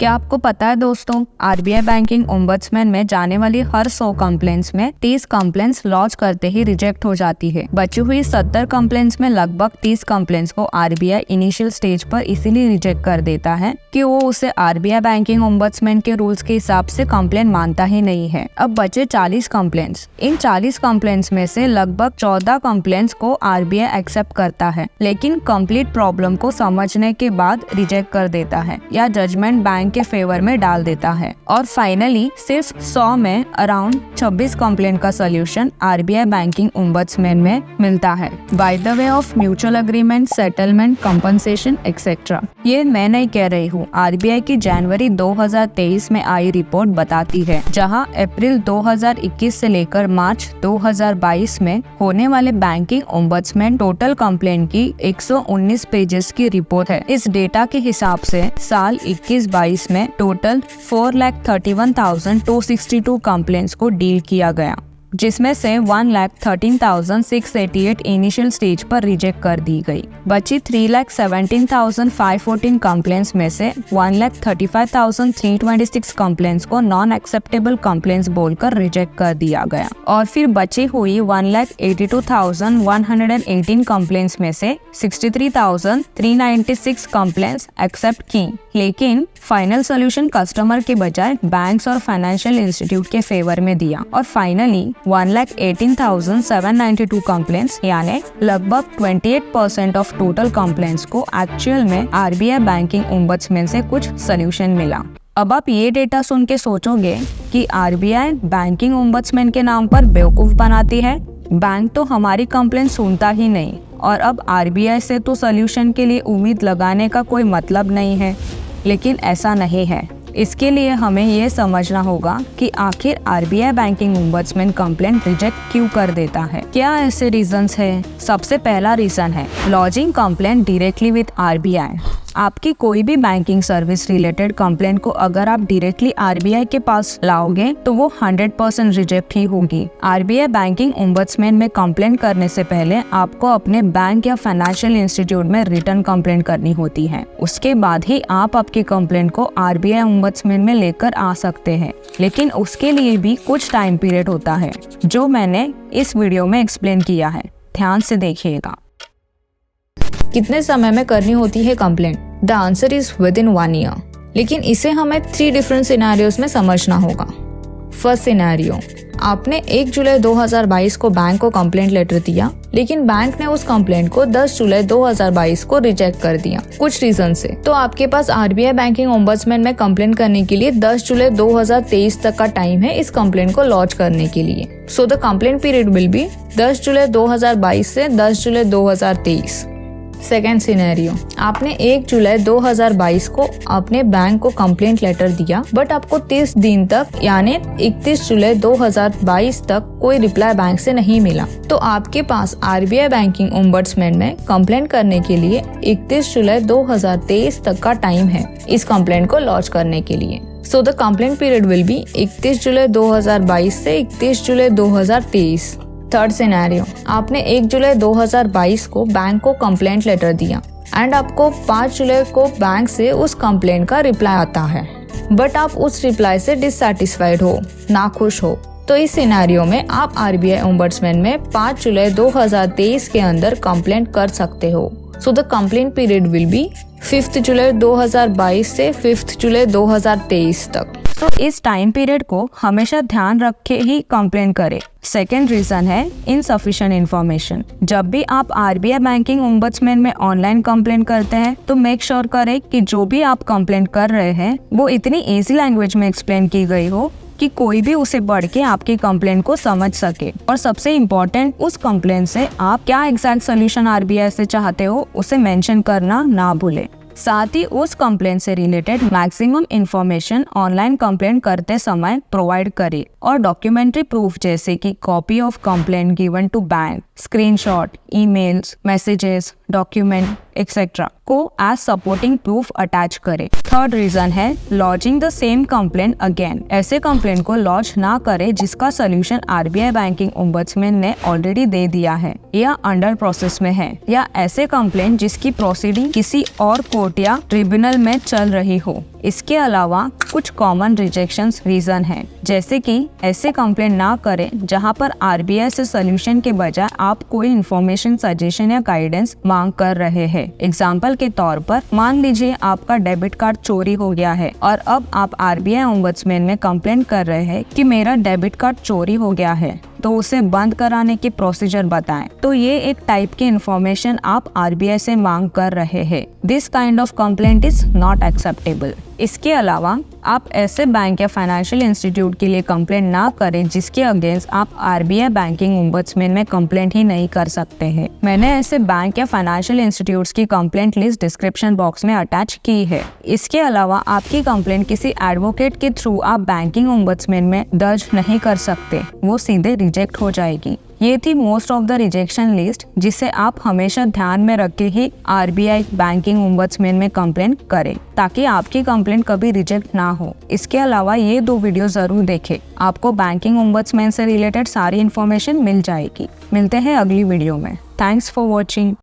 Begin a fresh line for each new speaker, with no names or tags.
क्या आपको पता है दोस्तों, आरबीआई बैंकिंग ओम्बड्समैन में जाने वाली हर 100 कंप्लेंट्स में 30 कंप्लेंट्स लॉन्च करते ही रिजेक्ट हो जाती है। बची हुई 70 कंप्लेंट्स में लगभग 30 कंप्लेंट्स को आरबीआई इनिशियल स्टेज पर इसीलिए रिजेक्ट कर देता है कि वो उसे आरबीआई बैंकिंग ओम्बड्समैन के रूल्स के हिसाब से कंप्लेंट मानता ही नहीं है। अब बचे 40 कंप्लेंट्स। इन 40 कंप्लेंट्स में से लगभग 14 कंप्लेंट्स को आरबीआई एक्सेप्ट करता है, लेकिन कंप्लीट प्रॉब्लम को समझने के बाद रिजेक्ट कर देता है या जजमेंट बैंक के फेवर में डाल देता है। और फाइनली सिर्फ 100 में अराउंड 26 कंप्लेंट का सोल्यूशन आरबीआई बैंकिंग ओम्बड्समैन में मिलता है by the way of mutual agreement, settlement, compensation etcetera. ये मैं नहीं कह रही हूँ, आरबीआई की जनवरी 2023 में आई रिपोर्ट बताती है, जहाँ अप्रैल 2021 से लेकर मार्च 2022 में होने वाले बैंकिंग ओम्बड्समैन टोटल कंप्लेंट की 119 पेजेस की रिपोर्ट है। इस डेटा के हिसाब से साल 21-22 में टोटल 4,31,262 कंप्लेंट्स को डील किया गया, जिसमें से 1,13,688 इनिशियल स्टेज पर रिजेक्ट कर दी गई। बची 3,17,514 कंप्लेंट्स में से 1,35,326 कंप्लेंट्स को नॉन एक्सेप्टेबल कंप्लेंट्स बोलकर रिजेक्ट कर दिया गया। और फिर बची हुई 1,82,118 कंप्लेंट्स में से 63,396 कंप्लेंट्स एक्सेप्ट की, लेकिन फाइनल सोल्यूशन कस्टमर के बजाय बैंक्स और फाइनेंशियल इंस्टीट्यूट के फेवर में दिया। और फाइनली 1,18,792 कंप्लेंट्स यानी लगभग 28% ऑफ टोटल कंप्लेंट्स को एक्चुअल में आरबीआई बैंकिंग ओम्बड्समैन से कुछ सोल्यूशन मिला। अब आप ये डेटा सुन के सोचोगे कि आरबीआई बैंकिंग ओम्बड्समैन के नाम पर बेवकूफ बनाती है, बैंक तो हमारी कंप्लेंट सुनता ही नहीं और अब आरबीआई से तो सोल्यूशन के लिए उम्मीद लगाने का कोई मतलब नहीं है। लेकिन ऐसा नहीं है। इसके लिए हमें ये समझना होगा कि आखिर RBI banking ombudsman complaint reject क्यों कर देता है। क्या ऐसे रीजंस है? सबसे पहला रीजन है lodging complaint directly with RBI. आपकी कोई भी बैंकिंग सर्विस रिलेटेड कंप्लेंट को अगर आप डायरेक्टली आरबीआई के पास लाओगे तो वो 100% रिजेक्ट ही होगी। आरबीआई बैंकिंग ओम्बड्समैन में कंप्लेंट करने से पहले आपको अपने बैंक या फाइनेंशियल इंस्टीट्यूट में रिटर्न कंप्लेंट करनी होती है। उसके बाद ही आप आपकी कंप्लेंट को आरबीआई ओम्बड्समैन में लेकर आ सकते हैं, लेकिन उसके लिए भी कुछ टाइम पीरियड होता है जो मैंने इस वीडियो में एक्सप्लेन किया है। ध्यान से देखिएगा।
कितने समय में करनी होती है complaint? The answer is with in 1 year. लेकिन इसे हमें 3 डिफरेंट सिनेरियोस में समझना होगा। फर्स्ट सिनेरियो, आपने 1 जुलाई 2022 को बैंक को कंप्लेंट लेटर दिया, लेकिन बैंक ने उस कंप्लेंट को 10 जुलाई 2022 को रिजेक्ट कर दिया कुछ रीजन से। तो आपके पास आरबीआई बैंकिंग ओम्बड्समैन में कंप्लेंट करने के लिए 10 जुलाई 2023 तक का टाइम है इस कंप्लेंट को लॉन्च करने के लिए। So the complaint period will be 10 जुलाई 2022 से 10 जुलाई 2023। सेकेंड सिनेरियो, आपने 1 जुलाई 2022 को अपने बैंक को कंप्लेंट लेटर दिया, बट आपको 30 दिन तक यानी 31 जुलाई 2022 तक कोई रिप्लाई बैंक से नहीं मिला। तो आपके पास आरबीआई बैंकिंग ओम्बड्समैन में कंप्लेंट करने के लिए 31 जुलाई 2023 तक का टाइम है इस कंप्लेंट को लॉन्च करने के लिए। So the complaint period will be 31 जुलाई 2022 से 31 जुलाई 2023। थर्ड सिनेरियो, आपने 1 जुलाई 2022 को बैंक को कंप्लेंट लेटर दिया एंड आपको 5 जुलाई को बैंक से उस कंप्लेंट का रिप्लाई आता है, बट आप उस रिप्लाई से डिससैटिस्फाइड हो, नाखुश हो। तो इस सिनेरियो में आप आरबीआई ओम्बड्समैन में 5 जुलाई 2023 के अंदर कंप्लेंट कर सकते हो। So the complaint period will be 5 जुलाई 2022 से 5 जुलाई 2023 तक।
तो इस टाइम पीरियड को हमेशा ध्यान रखे ही कंप्लेंट करें। सेकेंड रीजन है इनसफिशिएंट इन्फॉर्मेशन। जब भी आप आरबीआई बैंकिंग ओम्बड्समैन में ऑनलाइन कंप्लेंट करते हैं तो मेक श्योर करें कि जो भी आप कंप्लेंट कर रहे हैं वो इतनी इजी लैंग्वेज में एक्सप्लेन की गई हो कि कोई भी उसे पढ़ के आपकी कंप्लेंट को समझ सके। और सबसे इम्पोर्टेंट, उस कंप्लेंट से आप क्या एग्जैक्ट सोल्यूशन आरबीआई से चाहते हो उसे मेंशन करना ना भूलें। साथ ही उस कंप्लेंट से related maximum information online complaint करते समय प्रोवाइड करें और डॉक्यूमेंट्री प्रूफ जैसे कि copy of complaint given to bank, screenshot, emails, messages, document etcetera को एज सपोर्टिंग प्रूफ अटैच करें। थर्ड रीजन है launching the same complaint again. ऐसे कंप्लेंट को लॉन्च ना करें जिसका सोल्यूशन आरबीआई बैंकिंग ओम्बड्समैन ने ऑलरेडी दे दिया है या अंडर प्रोसेस में है, या ऐसे कंप्लेंट जिसकी प्रोसीडिंग किसी और कोर्ट या ट्रिब्यूनल में चल रही हो। इसके अलावा कुछ कॉमन रिजेक्शंस रीजन हैं, जैसे कि ऐसे कंप्लेंट ना करें जहां पर आरबीआई से सोल्यूशन के बजाय आप कोई इन्फॉर्मेशन, सजेशन या गाइडेंस मांग कर रहे हैं। एग्जाम्पल के तौर पर मान लीजिए आपका डेबिट कार्ड चोरी हो गया है और अब आप आरबीआई ओम्बड्समैन में कंप्लेंट कर रहे हैं कि मेरा डेबिट कार्ड चोरी हो गया है, तो उसे बंद कराने की प्रोसीजर बताएं। तो ये एक टाइप की इंफॉर्मेशन आप आरबीआई से मांग कर रहे हैं। This kind of complaint is not acceptable. इसके अलावा आप ऐसे बैंक या फाइनेंशियल इंस्टीट्यूट के लिए कंप्लेंट ना करें जिसके अगेंस्ट आप आरबीआई बैंकिंग ओम्बड्समैन में कंप्लेंट ही नहीं कर सकते हैं। मैंने ऐसे बैंक या फाइनेंशियल इंस्टीट्यूट्स की कंप्लेंट लिस्ट डिस्क्रिप्शन बॉक्स में अटैच की है। इसके अलावा आपकी कंप्लेंट किसी एडवोकेट के थ्रू आप बैंकिंग ओम्बड्समैन में दर्ज नहीं कर सकते, वो सीधे रिजेक्ट हो जाएगी। ये थी most of the rejection list जिसे आप हमेशा ध्यान में रख के ही आरबीआई बैंकिंग ओम्बड्समैन में कंप्लेंट करें ताकि आपकी कंप्लेंट कभी रिजेक्ट ना हो। इसके अलावा ये 2 वीडियो जरूर देखें, आपको बैंकिंग ओम्बड्समैन से रिलेटेड सारी इन्फॉर्मेशन मिल जाएगी। मिलते हैं अगली वीडियो में। Thanks for watching.